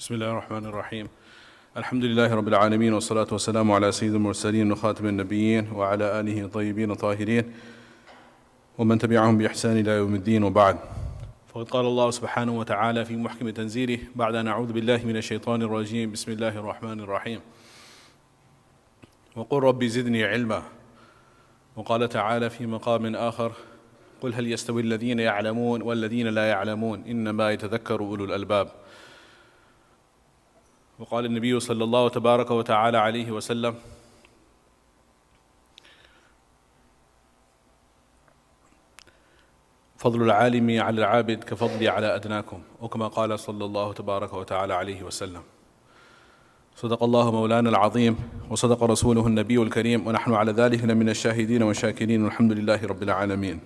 بسم الله الرحمن الرحيم الحمد لله رب العالمين والصلاة والسلام على سيد المرسلين وخاتم النبيين وعلى آله الطيبين الطاهرين ومن تبعهم بإحسان إلى يوم الدين وبعد. فقد قال الله سبحانه وتعالى في محكم تنزيله بعد أن أعوذ بالله من الشيطان الرجيم بسم الله الرحمن الرحيم وقل ربي زدني علما. وقال تعالى في مقام آخر قل هل يستوي الذين يعلمون والذين لا يعلمون إنما يتذكر أولو الألباب. وقال النبي صلى الله تبارك وتعالى عليه وسلم فضل العالم على العابد كفضلي على أدناكم، وكما قال صلى الله تبارك وتعالى عليه وسلم. صدق الله مولانا العظيم وصدق رسوله النبي الكريم ونحن على ذلك من الشاهدين والشاكرين والحمد لله رب العالمين.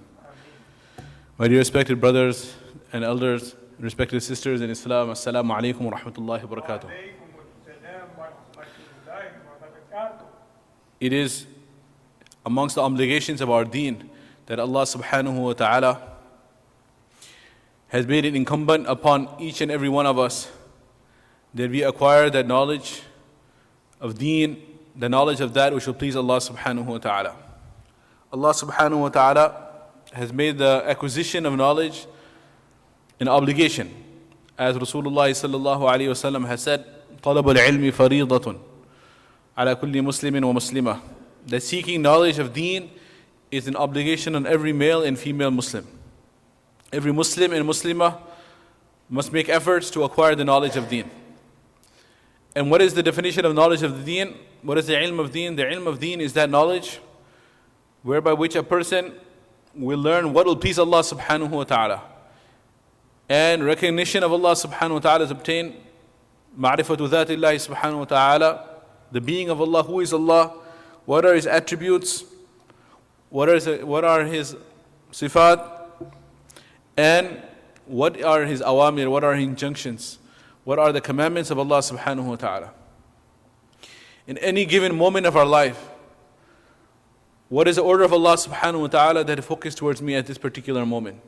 My dear respected brothers and elders, respected sisters in Islam, Assalamu alaikum wa rahmatullahi wa barakatuh. It is amongst the obligations of our deen that Allah subhanahu wa ta'ala has made it incumbent upon each and every one of us that we acquire that knowledge of deen, the knowledge of that which will please Allah subhanahu wa ta'ala. Allah subhanahu wa ta'ala has made the acquisition of knowledge an obligation. As Rasulullah sallallahu alayhi wa sallam has said, طلب العلم فريضة على كل مسلم ومسلمة. That seeking knowledge of deen is an obligation on every male and female Muslim. Every Muslim and Muslimah must make efforts to acquire the knowledge of deen. And what is the definition of knowledge of the deen? What is the ilm of deen? The ilm of deen is that knowledge whereby which a person will learn what will please Allah subhanahu wa ta'ala. And recognition of Allah subhanahu wa ta'ala is obtained. Ma'rifatu dhatillahi subhanahu wa ta'ala, the being of Allah, who is Allah, what are His attributes, what are His sifat, and what are His awamir, what are His injunctions, what are the commandments of Allah subhanahu wa ta'ala. In any given moment of our life, what is the order of Allah subhanahu wa ta'ala that focus towards me at this particular moment?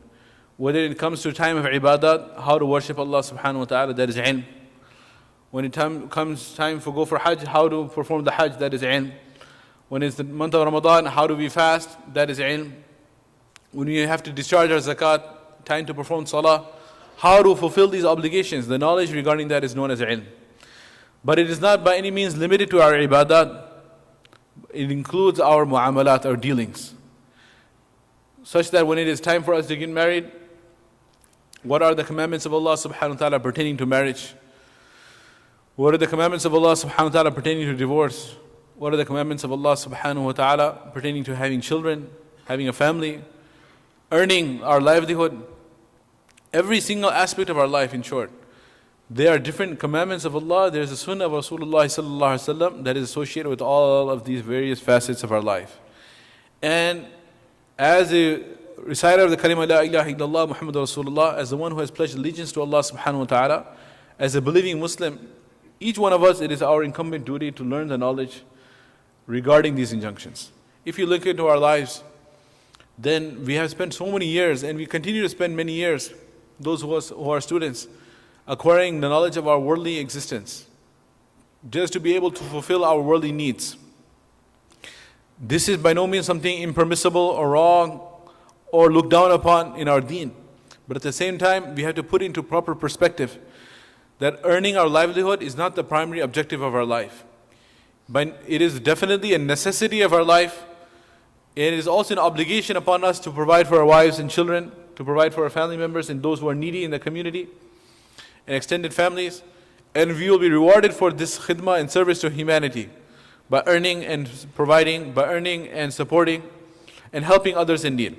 Whether it comes to time of ibadat, how to worship Allah subhanahu wa ta'ala, that is ilm. When it comes time for go for hajj, how to perform the hajj, that is ilm. When it's the month of Ramadan, how do we fast, that is ilm. When we have to discharge our zakat, time to perform salah, how to fulfill these obligations, the knowledge regarding that is known as ilm. But it is not by any means limited to our ibadat. It includes our mu'amalat, our dealings. Such that when it is time for us to get married, what are the commandments of Allah subhanahu wa ta'ala pertaining to marriage? What are the commandments of Allah subhanahu wa ta'ala pertaining to divorce? What are the commandments of Allah subhanahu wa ta'ala pertaining to having children, having a family, earning our livelihood? Every single aspect of our life, in short. There are different commandments of Allah. There is a sunnah of Rasulullah sallallahu alaihi wasallam that is associated with all of these various facets of our life. And as a reciter of the kalima la ilaha illallah Muhammadur Rasulullah, as the one who has pledged allegiance to Allah subhanahu wa ta'ala, as a believing Muslim, each one of us, it is our incumbent duty to learn the knowledge regarding these injunctions. If you look into our lives, then we have spent so many years, and we continue to spend many years, those who are students, acquiring the knowledge of our worldly existence, just to be able to fulfill our worldly needs. This is by no means something impermissible or wrong or looked down upon in our deen. But at the same time, we have to put into proper perspective that earning our livelihood is not the primary objective of our life. But it is definitely a necessity of our life. It is also an obligation upon us to provide for our wives and children, to provide for our family members and those who are needy in the community and extended families. And we will be rewarded for this khidmah and service to humanity by earning and providing, by earning and supporting and helping others in need.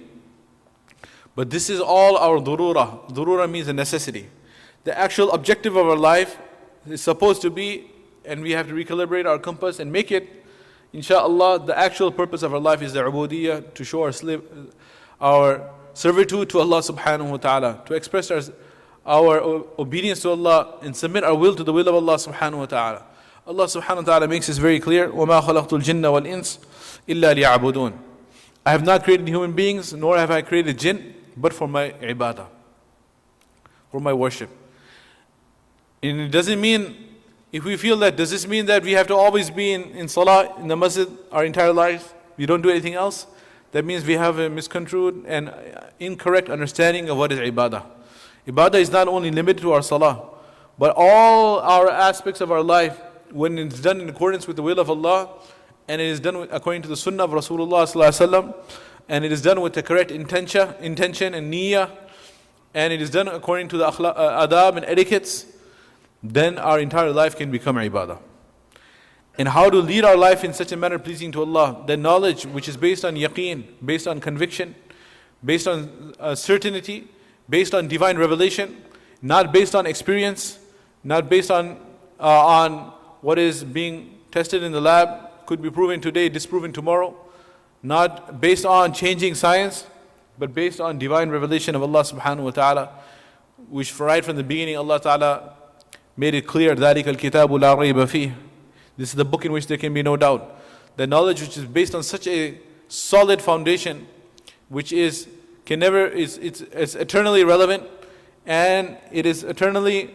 But this is all our durura. Durura means a necessity. The actual objective of our life is supposed to be, and we have to recalibrate our compass and make it, inshaAllah, the actual purpose of our life is the ubudiyyah, to show our servitude to Allah subhanahu wa ta'ala, to express our obedience to Allah and submit our will to the will of Allah subhanahu wa ta'ala. Allah subhanahu wa ta'ala makes this very clear, وَمَا خَلَقْتُ الْجِنَّ وَالْإِنسِ إِلَّا لِيَعْبُدُونَ. I have not created human beings, nor have I created jinn, but for my ibadah, for my worship. And it doesn't mean, if we feel that, does this mean that we have to always be in salah, in the masjid, our entire lives? We don't do anything else? That means we have a misconstrued and incorrect understanding of what is ibadah. Ibadah is not only limited to our salah, but all our aspects of our life, when it's done in accordance with the will of Allah, and it is done according to the sunnah of Rasulullah sallallahu alaihi wasallam, and it is done with the correct intention and niyyah, and it is done according to the adab and etiquettes, then our entire life can become ibadah. And how to lead our life in such a manner pleasing to Allah, the knowledge which is based on yaqeen, based on conviction, based on certainty, based on divine revelation, not based on experience, not based on what is being tested in the lab, could be proven today, disproven tomorrow, not based on changing science, but based on divine revelation of Allah subhanahu wa ta'ala, which right from the beginning Allah ta'ala made it clear, ذَلِكَ الْكِتَابُ لَا رَيْبَ فِيهِ. This is the book in which there can be no doubt. The knowledge which is based on such a solid foundation, which is it's eternally relevant, and it is eternally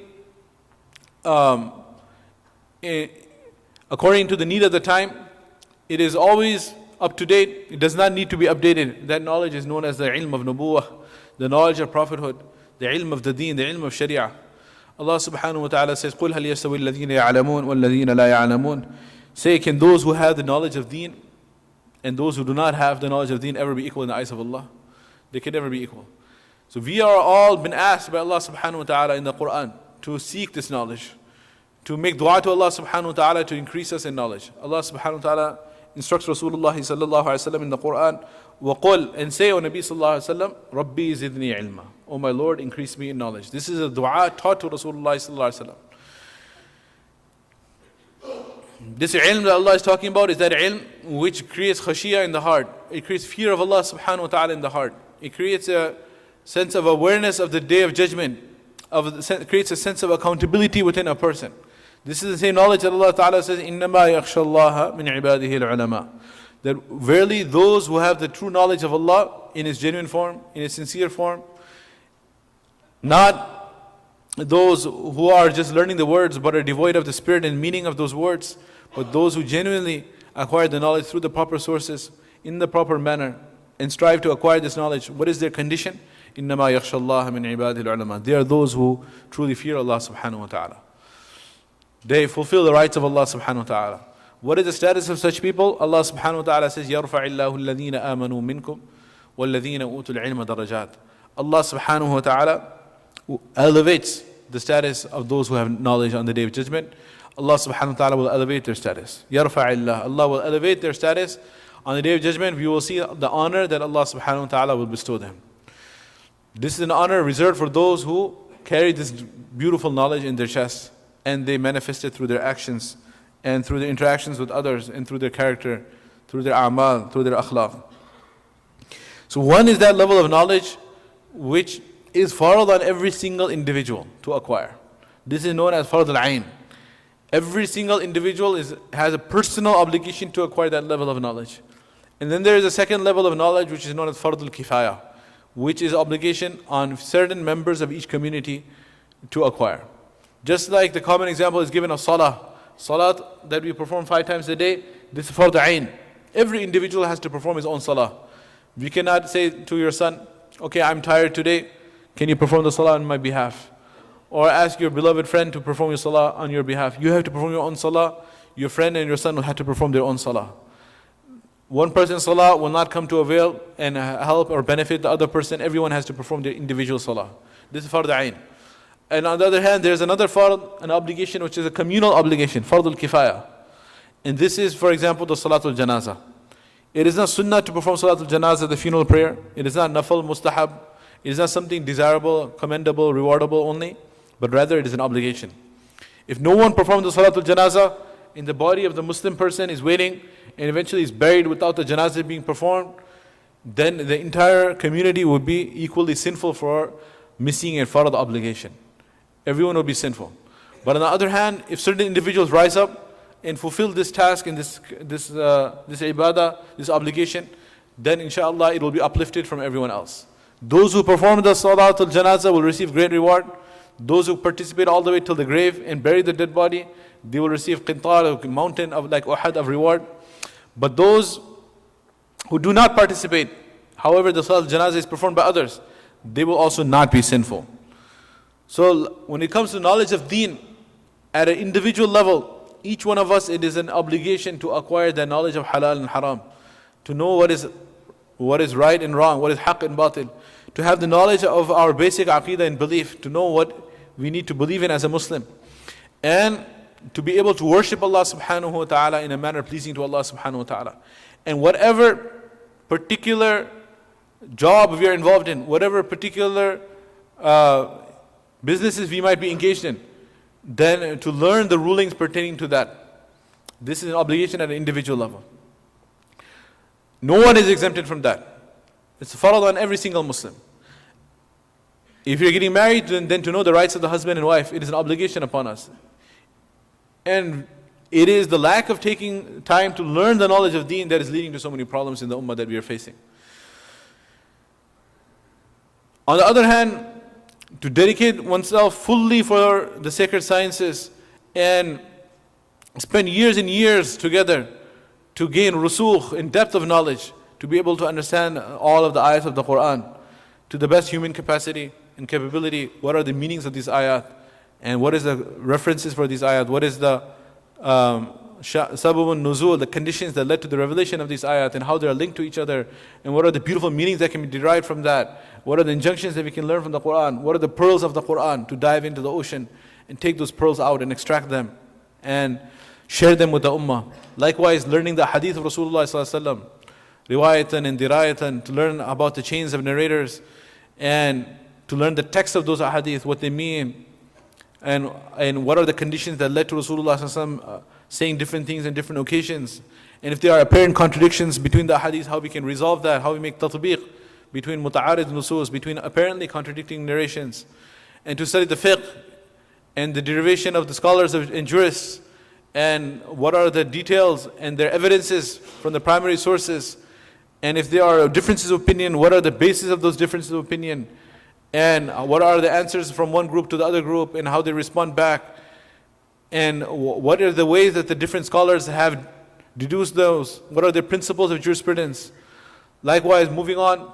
according to the need of the time. It is always up to date. It does not need to be updated. That knowledge is known as the ilm of nubuwah, the knowledge of prophethood, the ilm of the deen, the ilm of sharia. Allah subhanahu wa ta'ala says, قُلْ هَلْ يَسْتَوِي الَّذِينَ يَعْلَمُونَ وَالَّذِينَ لَا يَعْلَمُونَ. Say, can those who have the knowledge of deen and those who do not have the knowledge of deen ever be equal in the eyes of Allah? They can never be equal. So we are all been asked by Allah subhanahu wa ta'ala in the Quran to seek this knowledge, to make dua to Allah subhanahu wa ta'ala to increase us in knowledge. Allah subhanahu wa ta'ala instructs Rasulullah sallallahu alayhi wa sallam in the Quran, وَقُلْ, and say, O Nabi sallallahu alayhi wa sallam, Rabbi zidni ilma. O my Lord, increase me in knowledge. This is a dua taught to Rasulullah sallallahu alayhi wa sallam. This ilm that Allah is talking about is that ilm which creates khashiyah in the heart. It creates fear of Allah subhanahu wa ta'ala in the heart. It creates a sense of awareness of the day of judgment. It creates a sense of accountability within a person. This is the same knowledge that Allah ta'ala says, إِنَّمَا يَخْشَى اللَّهَ مِنْ عِبَادِهِ الْعُلَمَاءِ. That verily those who have the true knowledge of Allah in His genuine form, in His sincere form, not those who are just learning the words but are devoid of the spirit and meaning of those words, but those who genuinely acquire the knowledge through the proper sources, in the proper manner, and strive to acquire this knowledge. What is their condition? إِنَّمَا يَخْشَى اللَّهَ مِنْ عِبَادِهِ الْعُلَمَاءِ. They are those who truly fear Allah subhanahu wa ta'ala. They fulfill the rights of Allah subhanahu wa ta'ala. What is the status of such people? Allah subhanahu wa ta'ala says, يَرْفَعِ اللَّهُ الَّذِينَ آمَنُوا مِنْكُمْ وَالَّذِينَ أُوتُوا الْعِلْمَ دَرَجَاتٍ. Allah subhanahu wa ta'ala elevates the status of those who have knowledge on the day of judgment. Allah subhanahu wa ta'ala will elevate their status. يَرْفَعِ اللَّهُ. Allah will elevate their status. On the day of judgment, we will see the honor that Allah subhanahu wa ta'ala will bestow them. This is an honor reserved for those who carry this beautiful knowledge in their chest, and they manifest it through their actions and through their interactions with others and through their character, through their a'mal, through their akhlaq. So one is that level of knowledge which is farad on every single individual to acquire. This is known as farad al-ain. Every single individual has a personal obligation to acquire that level of knowledge. And then there is a second level of knowledge which is known as farad al-kifaya, which is obligation on certain members of each community to acquire. Just like the common example is given of salah. Salat that we perform 5 times a day, this is farad ain. Every individual has to perform his own salah. We cannot say to your son, okay, I'm tired today, can you perform the salah on my behalf? Or ask your beloved friend to perform your salah on your behalf. You have to perform your own salah. Your friend and your son will have to perform their own salah. One person's salah will not come to avail and help or benefit the other person. Everyone has to perform their individual salah. This is farad ain. And on the other hand, there's another fard, an obligation which is a communal obligation, fard al-kifaya. And this is, for example, the salatul janazah. It is not sunnah to perform salatul janazah, the funeral prayer. It is not nafal, mustahab. It is not something desirable, commendable, rewardable only, but rather it is an obligation. If no one performs the salatul janazah, and the body of the Muslim person is waiting and eventually is buried without the janazah being performed, then the entire community would be equally sinful for missing a farad obligation. Everyone will be sinful. But on the other hand, if certain individuals rise up and fulfill this task and this ibadah, this obligation, then inshallah it will be uplifted from everyone else. Those who perform the salatul janazah will receive great reward. Those who participate all the way till the grave and bury the dead body, they will receive qintar, a mountain of like Uhud of reward. But those who do not participate, however the salat janazah is performed by others, they will also not be sinful. So when it comes to knowledge of deen, at an individual level, each one of us, it is an obligation to acquire the knowledge of halal and haram, to know what is right and wrong, what is haqq and batil, to have the knowledge of our basic aqeedah and belief, to know what we need to believe in as a Muslim, and to be able to worship Allah subhanahu wa ta'ala in a manner pleasing to Allah subhanahu wa ta'ala. And whatever particular job we are involved in, whatever particular businesses we might be engaged in, then to learn the rulings pertaining to that. This is an obligation at an individual level. No one is exempted from that. It's a farad on every single Muslim. If you're getting married, then to know the rights of the husband and wife, it is an obligation upon us. And it is the lack of taking time to learn the knowledge of deen that is leading to so many problems in the ummah that we are facing. On the other hand, to dedicate oneself fully for the sacred sciences and spend years and years together to gain rusukh in depth of knowledge, to be able to understand all of the ayat of the Quran to the best human capacity and capability. What are the meanings of these ayat, and what is the references for these ayat, what is the sababun nuzul, the conditions that led to the revelation of these ayat and how they are linked to each other, and what are the beautiful meanings that can be derived from that, what are the injunctions that we can learn from the Quran, what are the pearls of the Quran, to dive into the ocean and take those pearls out and extract them and share them with the ummah. Likewise, learning the hadith of Rasulullah sallallahu alaihi wasallam, riwayatan and dirayatan, to learn about the chains of narrators and to learn the text of those hadith, what they mean, and what are the conditions that led to Rasulullah sallallahu alaihi wasallam saying different things in different occasions. And if there are apparent contradictions between the hadith, how we can resolve that, how we make tatbiq between muta'arid nusus, between apparently contradicting narrations. And to study the fiqh and the derivation of the scholars and jurists, and what are the details and their evidences from the primary sources. And if there are differences of opinion, what are the basis of those differences of opinion? And what are the answers from one group to the other group and how they respond back? And what are the ways that the different scholars have deduced those? What are the principles of jurisprudence? Likewise, moving on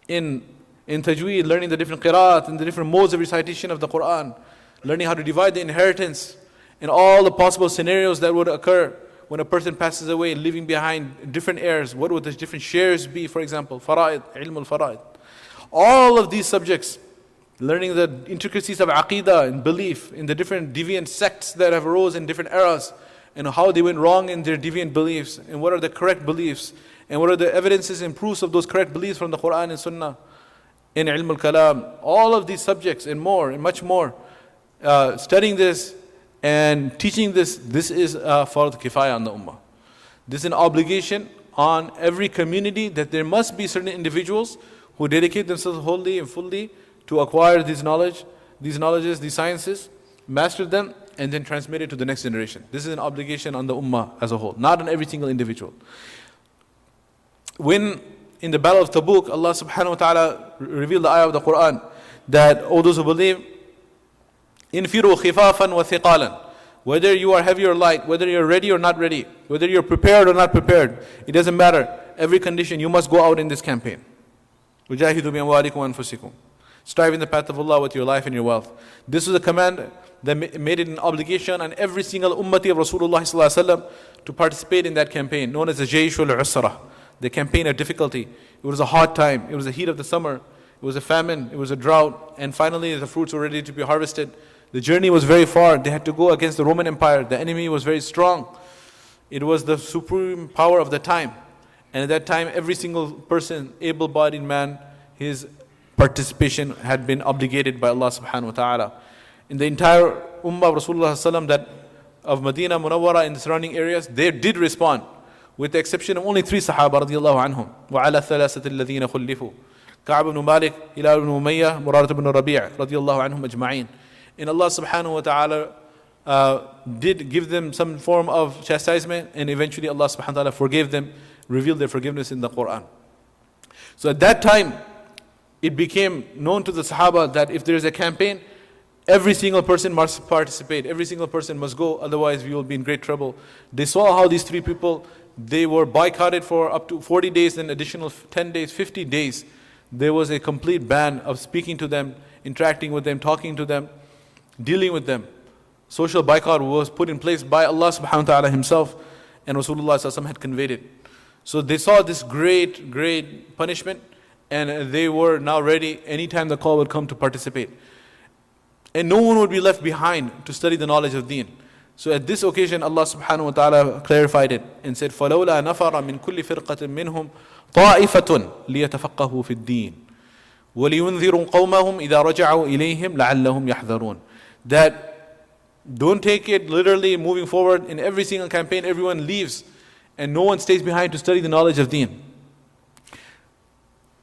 in tajweed, learning the different qiraat and the different modes of recitation of the Quran, learning how to divide the inheritance and all the possible scenarios that would occur when a person passes away, leaving behind different heirs. What would the different shares be, for example? Fara'id, ilm al-fara'id. All of these subjects, learning the intricacies of aqeedah and belief in the different deviant sects that have arose in different eras, and how they went wrong in their deviant beliefs, and what are the correct beliefs, and what are the evidences and proofs of those correct beliefs from the Quran and Sunnah, in ilm al-kalam. All of these subjects and more, and much more. Studying this and teaching this is fard kifaya on the ummah. This is an obligation on every community, that there must be certain individuals who dedicate themselves wholly and fully to acquire these knowledges, these sciences, master them, and then transmit it to the next generation. This is an obligation on the ummah as a whole, not on every single individual. When in the battle of Tabuk, Allah subhanahu wa ta'ala revealed the ayah of the Quran that, all those who believe, infiru khifafan wa thiqalan, whether you are heavy or light, whether you're ready or not ready, whether you're prepared or not prepared, it doesn't matter. Every condition, you must go out in this campaign. Ujahidu bi amwalikum wa anfusikum. Strive in the path of Allah with your life and your wealth. This was a command that made it an obligation on every single ummati of Rasulullah sallallahu alaihi wasallam to participate in that campaign, known as the Jayshul Usrah, the campaign of difficulty. It was a hot time. It was the heat of the summer. It was a famine. It was a drought. And finally, the fruits were ready to be harvested. The journey was very far. They had to go against the Roman Empire. The enemy was very strong. It was the supreme power of the time. And at that time, every single person, able-bodied man, his participation had been obligated by Allah subhanahu wa ta'ala. In the entire ummah of Rasulullah sallallahu that of Medina Munawwara and the surrounding areas, they did respond, with the exception of only 3 Sahabah radiallahu anhum. وَعَلَى الثَّلَاثَةِ الَّذِينَ خُلِّفُوا كَعْبُ بْنُ مَالِكٍ هِلَالُ بْنُ أُمَيَّةَ مُرَارَةُ بْنُ رَبِيعَ radiallahu anhum ajma'in. And Allah subhanahu wa ta'ala did give them some form of chastisement, and eventually Allah subhanahu wa ta'ala forgave them, revealed their forgiveness in the Quran. So at that time, it became known to the Sahaba that if there is a campaign, Every single person must participate. Every single person must go, otherwise we will be in great trouble. They saw how these three people, they were boycotted for up to 40 days, then additional 10 days, 50 days. There was a complete ban of speaking to them, interacting with them, talking to them, dealing with them. Social boycott was put in place by Allah subhanahu wa ta'ala himself, and Rasulullah sallallahu alaihi wasallam had conveyed it. So they saw this great punishment, and they were now ready anytime the call would come to participate. And no one would be left behind to study the knowledge of deen. So at this occasion, Allah subhanahu wa ta'ala clarified it and said, فَلَوْلَا نَفَرَ مِنْ كُلِّ فِرْقَةٍ مِّنْهُمْ طَائِفَةٌ لِيَتَفَقَّهُوا فِي الدِّينِ وَلِيُنذِرُوا قَوْمَهُمْ إِذَا رَجَعُوا إِلَيْهِمْ لَعَلَّهُمْ يَحْذَرُونَ. That don't take it literally moving forward. In every single campaign, everyone leaves and no one stays behind to study the knowledge of deen.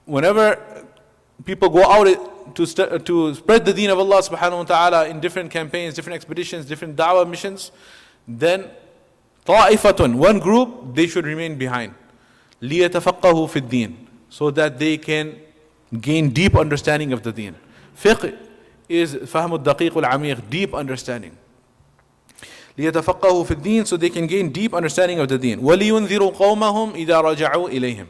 Whenever people go out to spread the deen of Allah subhanahu wa ta'ala in different campaigns, different expeditions, different da'wah missions, then ta'ifatun, one group, they should remain behind. لِيَتَفَقَّهُوا فِي الدِّينِ, so that they can gain deep understanding of the deen. Fiqh is فهم الدقيق والعميق, deep understanding. لِيَتَفَقَّهُوا فِي الدِّينِ, so they can gain deep understanding of the deen. وَلِيُنذِرُوا قَوْمَهُمْ إِذَا رَجَعُوا إِلَيْهِمْ.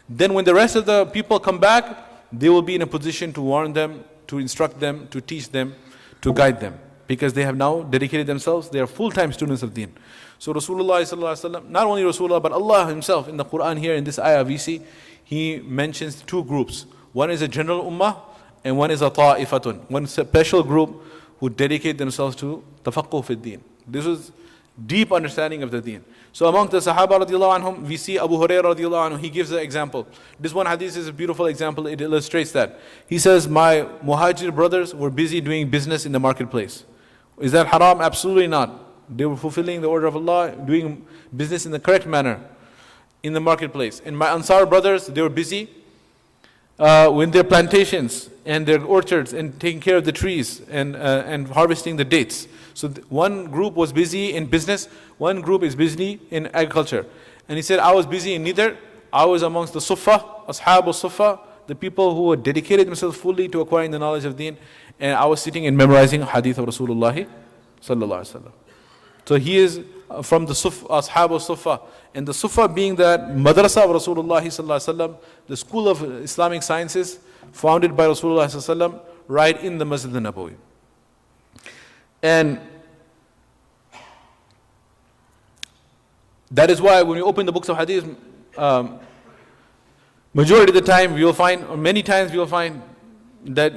Then when the rest of the people come back, they will be in a position to warn them, to instruct them, to teach them, to guide them. Because they have now dedicated themselves, they are full-time students of deen. So Rasulullah sallallahu alaihi wasallam, not only Rasulullah, but Allah himself in the Quran here, in this ayah we see, he mentions two groups. One is a general ummah, and one is a ta'ifatun, one special group who dedicate themselves to tafaqquh fi deen. This is deep understanding of the deen. So among the Sahabah radiallahu anhum, we see Abu Hurairah radiallahu anhu, he gives an example. This one hadith is a beautiful example, it illustrates that. He says, my muhajir brothers were busy doing business in the marketplace. Is that haram? Absolutely not. They were fulfilling the order of Allah, doing business in the correct manner in the marketplace. And my Ansar brothers, they were busy with their plantations and their orchards and taking care of the trees and harvesting the dates. So one group was busy in business, one group is busy in agriculture. And he said, I was busy in neither. I was amongst the Suffah, Ashab al-Suffah, the people who had dedicated themselves fully to acquiring the knowledge of deen. And I was sitting and memorizing hadith of Rasulullah sallallahu alaihi wasallam. So he is from the Ashab al-Suffah. And the Suffah being that madrasa of Rasulullah sallallahu alaihi wasallam, the school of Islamic sciences founded by Rasulullah sallallahu alaihi wasallam, right in the Masjid al-Nabawi. And that is why when we open the books of hadith, majority of the time we will find, or many times we will find, that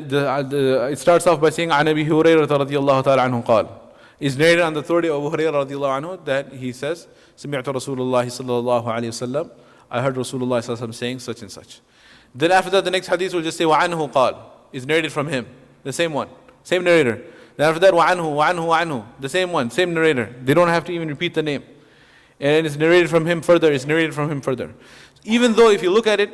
it starts off by saying, عن أبي هريرة رضي الله تعالى عنه قال. It's narrated on the authority of Abu Hurairah radiallahu anhu that he says, سمعت رسول الله صلى الله عليه وسلم, I heard Rasulullah sallallahu alaihi wasallam saying such and such. Then after that, the next hadith will just say, وعنه قال. It's narrated from him, the same one, same narrator. Then after that, وعنه, the same one, same narrator. They don't have to even repeat the name. And it's narrated from him further, it's narrated from him further. Even though if you look at it,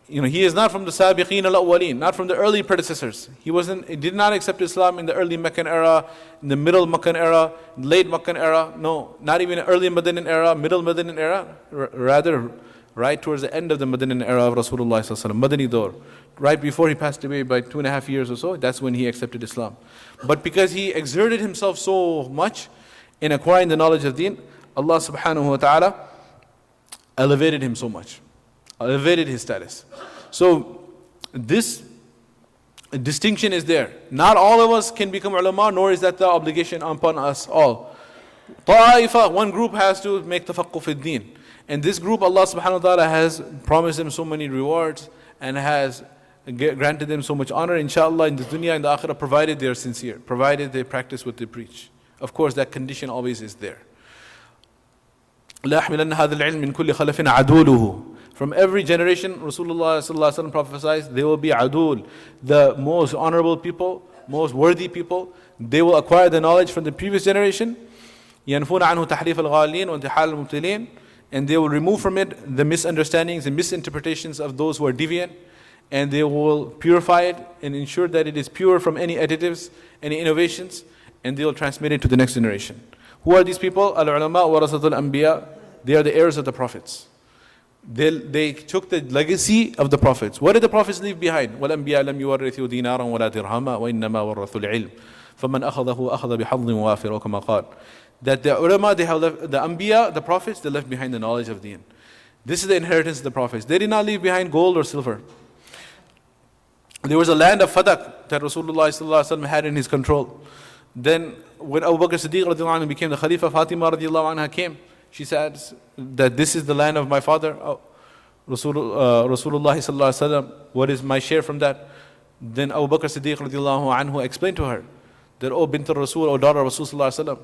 he is not from the sabiqeen al-awwaleen, not from the early predecessors. He did not accept Islam in the early Meccan era, in the middle Meccan era, late Meccan era. No, not even early Madinan era, middle Madinan era. Rather, right towards the end of the Madinan era of Rasulullah sallallahu alaihi wasallam, Madani Dawr. Right before he passed away by 2.5 years or so, that's when he accepted Islam. But because he exerted himself so much in acquiring the knowledge of deen, Allah subhanahu wa ta'ala elevated him so much, elevated his status. So this distinction is there. Not all of us can become ulama, nor is that the obligation upon us all. Ta'ifa, one group has to make tafaqquh fi deen. And this group, Allah subhanahu wa ta'ala has promised them so many rewards and has granted them so much honor, inshallah, in the dunya and the akhirah, provided they are sincere, provided they practice what they preach. Of course, that condition always is there. لا يحملن هذا العلم من كل خلف عدوله. From every generation, Rasulullah sallallahu alaihi wasallam prophesies, there will be adul, the most honorable people, most worthy people. They will acquire the knowledge from the previous generation. ينفون عنه تحريف الغالين وانتحال المبتلين. And they will remove from it the misunderstandings and misinterpretations of those who are deviant. And they will purify it and ensure that it is pure from any additives, any innovations. And they will transmit it to the next generation. Who are these people? Al-ulama warasatul anbiya. They are the heirs of the prophets. They took the legacy of the prophets. What did the prophets leave behind? وَالْأَنْبِيَاء لَمْ يُوَرِّثُوا دِينَارًا وَلَا دِرْهَمًا وَإِنَّمَا وَرَّثُوا الْعِلْمَ فَمَنْ أَخَذَهُ أَخَذَ بِحَظٍّ وَافِرٍ وَكَمَا قَالَ. That the ulama, they have left, the anbiya, the prophets, they left behind the knowledge of deen. This is the inheritance of the prophets. They did not leave behind gold or silver. There was a land of Fadak that Rasulullah had in his control. Then when Abu Bakr Siddiq radiallahu anhu became the Khalifa, Fatima radiallahu anha came. She said that this is the land of my father, Rasulullah sallallahu alaihi wasallam. What is my share from that? Then Abu Bakr Siddiq radiallahu anhu explained to her that, oh bint al-Rasul, oh daughter of Rasul sallallahu alaihi wasallam.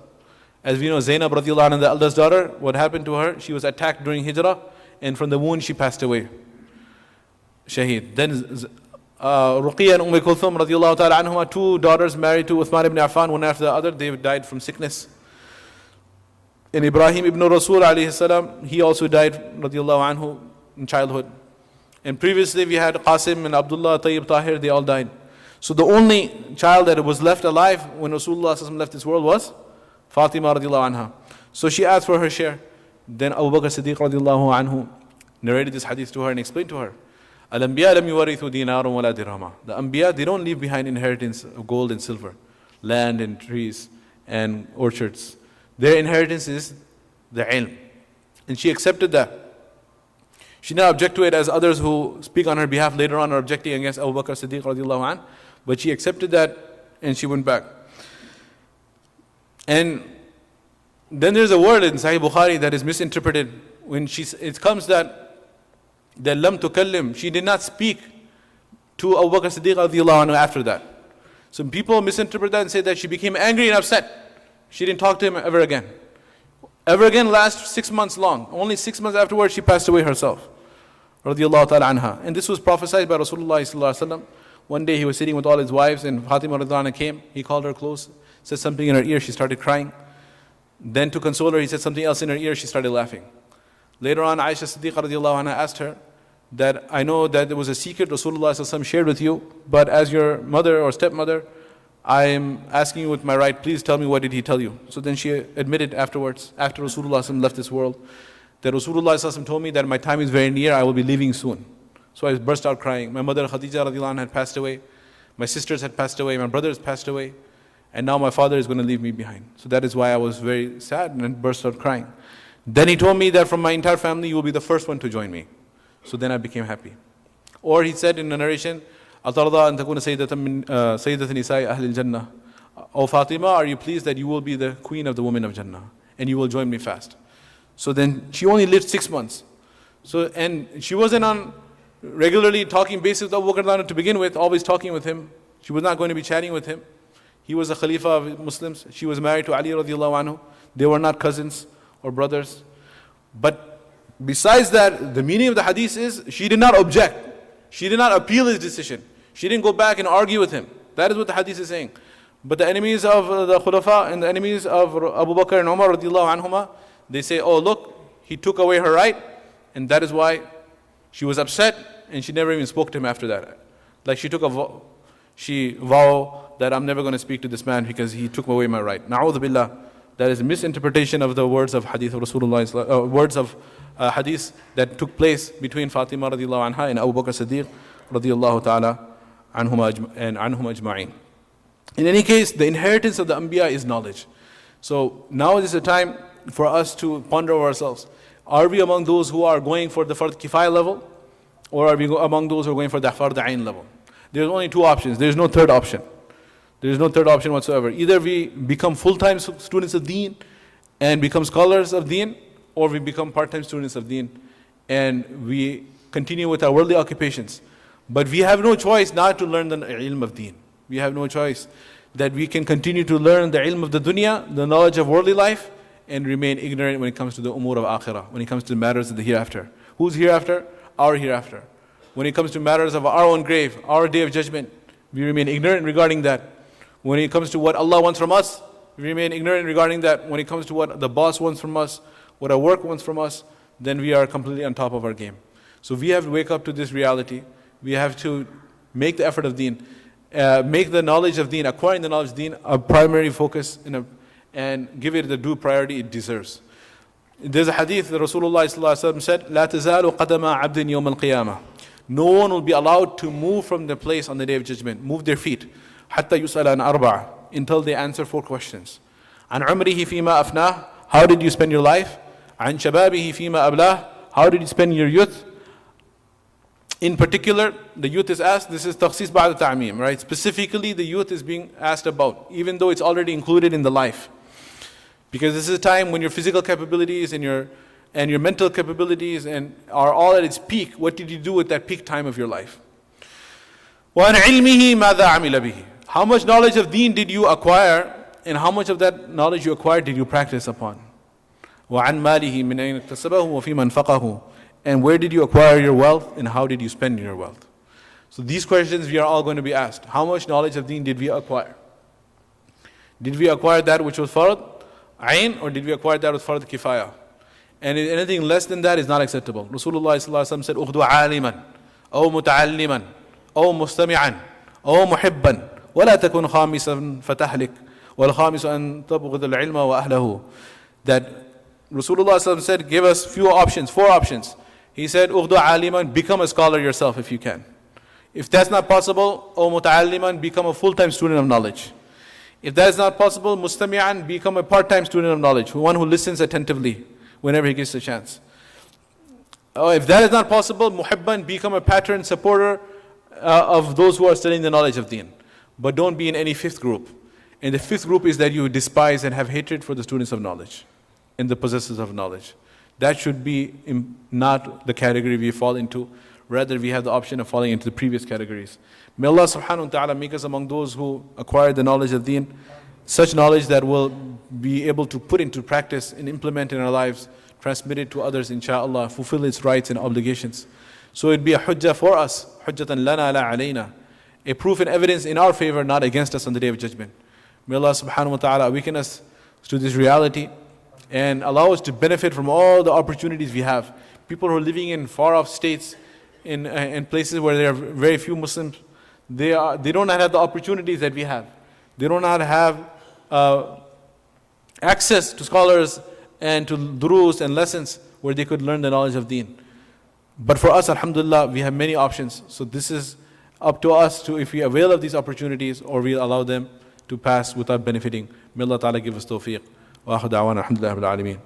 As we know, Zainab radiallahu anha, the eldest daughter, what happened to her? She was attacked during Hijrah, and from the wound she passed away. Shaheed. Then Ruqiyya and Kulthum radiallahu ta'ala anhuma, two daughters married to Uthman ibn Affan, one after the other, they died from sickness. And Ibrahim ibn Rasul alayhi salam, he also died radiallahu anhu in childhood. And previously we had Qasim and Abdullah, Tayyib, Tahir, they all died. So the only child that was left alive when Rasulullah left this world was Fatima radiallahu anha. So she asked for her share. Then Abu Bakr Siddiq radiallahu anhu narrated this hadith to her and explained to her, Al-Anbiya lam yuwarithu dinaran wala dirhama. The Anbiya, they don't leave behind inheritance of gold and silver, land and trees and orchards. Their inheritance is the ilm. And she accepted that. She did not object to it as others who speak on her behalf later on are objecting against Abu Bakr Siddiq radiallahu anhu. But she accepted that and she went back. And then there's a word in Sahih Bukhari that is misinterpreted when it comes that lam tukallim, she did not speak to Abu Bakr Siddiq radiallahu anhu after that. Some people misinterpret that and say that she became angry and upset. She didn't talk to him ever again. Ever again lasts 6 months long. Only 6 months afterwards she passed away herself. Radiallahu ta'ala anha. And this was prophesied by Rasulullah sallallahu alaihi wasallam. One day he was sitting with all his wives and Fatima radiallahu anha came. He called her close, said something in her ear, she started crying. Then to console her, he said something else in her ear, she started laughing. Later on, Aisha Siddiqa radiallahu anha asked her that, I know that there was a secret Rasulullah sallallahu alaihi wasallam shared with you, but as your mother or stepmother, I am asking you with my right, please tell me what did he tell you. So then she admitted afterwards, after Rasulullah sallallahu alaihi wasallam left this world, that Rasulullah sallallahu alaihi wasallam told me that my time is very near, I will be leaving soon. So I burst out crying. My mother Khadija radiallahu anha had passed away, my sisters had passed away, my brothers passed away, and now my father is going to leave me behind. So that is why I was very sad and burst out crying. Then he told me that from my entire family, you will be the first one to join me. So then I became happy. Or he said in the narration, أَتَرْضَى أَن تَكُونَ سَيِّدَةَ نِسَاءِ أَهْلِ الْجَنَّةِ. O Fatima, are you pleased that you will be the queen of the women of Jannah and you will join me fast? So then she only lived 6 months. So, and she wasn't on regularly talking basis with Abu Bakr to begin with, always talking with him. She was not going to be chatting with him. He was a Khalifa of Muslims. She was married to Ali radiallahu anhu. They were not cousins or brothers. But besides that, the meaning of the hadith is she did not object. She did not appeal his decision. She didn't go back and argue with him. That is what the hadith is saying. But the enemies of the Khulafa and the enemies of Abu Bakr and Umar radiallahu anhuma, they say, oh look, he took away her right, and that is why she was upset and she never even spoke to him after that. Like she took a vow, she vowed that I'm never going to speak to this man because he took away my right. Na'udhu billah. That is a misinterpretation of the words of hadith of Rasulullah, words of hadith that took place between Fatima radiallahu anha and Abu Bakr Siddiq radiallahu ta'ala anhum ajma'in. In any case, the inheritance of the Anbiya is knowledge. So now is the time for us to ponder over ourselves. Are we among those who are going for the Fard Kifaya level, or are we among those who are going for the Fard Ain level? There's only two options. There's no third option. There is no third option whatsoever. Either we become full-time students of Deen and become scholars of Deen, or we become part-time students of Deen and we continue with our worldly occupations. But we have no choice not to learn the ilm of Deen. We have no choice that we can continue to learn the ilm of the dunya, the knowledge of worldly life, and remain ignorant when it comes to the umur of akhirah, when it comes to matters of the hereafter. Whose hereafter? Our hereafter. When it comes to matters of our own grave, our day of judgment, we remain ignorant regarding that. When it comes to what Allah wants from us, we remain ignorant regarding that. When it comes to what the boss wants from us, what our work wants from us, then we are completely on top of our game. So we have to wake up to this reality. We have to make the effort of Deen, make the knowledge of Deen, acquiring the knowledge of Deen a primary focus and give it the due priority it deserves. There's a hadith that Rasulullah ﷺ said, لا تزال قدم عبد يوم القيامة. No one will be allowed to move from their place on the day of judgment, move their feet, حتى يسأل عن أربعة, until they answer 4 questions. عن عمره فيما أفناه, how did you spend your life? عن شبابه فيما أبلاه, how did you spend your youth? In particular, the youth is asked, this is تخصيص بعد تعميم, right? Specifically, the youth is being asked about, even though it's already included in the life. Because this is a time when your physical capabilities and your mental capabilities are all at its peak. What did you do with that peak time of your life? وَعَنْ عِلْمِهِ مَاذَا عَمِلَ بِهِ. How much knowledge of deen did you acquire, and how much of that knowledge you acquired did you practice upon? وَعَنْ مَالِهِ مِنْ أَيْنَ اكْتَسَبَهُ وَفِي مَنْ فَقَهُ. And where did you acquire your wealth, and how did you spend your wealth? So these questions we are all going to be asked. How much knowledge of deen did we acquire? Did we acquire that which was fard, ayn, or did we acquire that with fard kifaya? And anything less than that is not acceptable. Rasulullah ﷺ said, أُخْدُ عَالِمًا أو متعلما أو مستمعا أو محبا ولا تكن خامسا فتهلك والخامس أن تبغض العلم وأهله. That Rasulullah ﷺ said, give us 4 options. He said, أُخْدُ عَالِمًا, become a scholar yourself if you can. If that's not possible, أو متعلما, become a full-time student of knowledge. If that is not possible, mustami'an, become a part-time student of knowledge, one who listens attentively whenever he gets a chance. If that is not possible, muhibban, become a patron, supporter of those who are studying the knowledge of deen. But don't be in any 5th group. And the 5th group is that you despise and have hatred for the students of knowledge and the possessors of knowledge. That should be not the category we fall into. Rather, we have the option of falling into the previous categories. May Allah subhanahu wa ta'ala make us among those who acquire the knowledge of deen, such knowledge that will be able to put into practice and implement in our lives, transmit it to others, inshaAllah, fulfill its rights and obligations. So it'd be a hujjah for us, hujjatan lana la alayna, a proof and evidence in our favor, not against us on the day of judgment. May Allah subhanahu wa ta'ala awaken us to this reality and allow us to benefit from all the opportunities we have. People who are living in far off states, in places where there are very few Muslims, they do not have the opportunities that we have. They do not have access to scholars and to durus and lessons where they could learn the knowledge of deen. But for us, alhamdulillah, we have many options. So this is up to us to, if we avail of these opportunities or we allow them to pass without benefiting. May Allah ta'ala give us tawfiq. Wa akhu da'wana alhamdulillah rabbil alameen.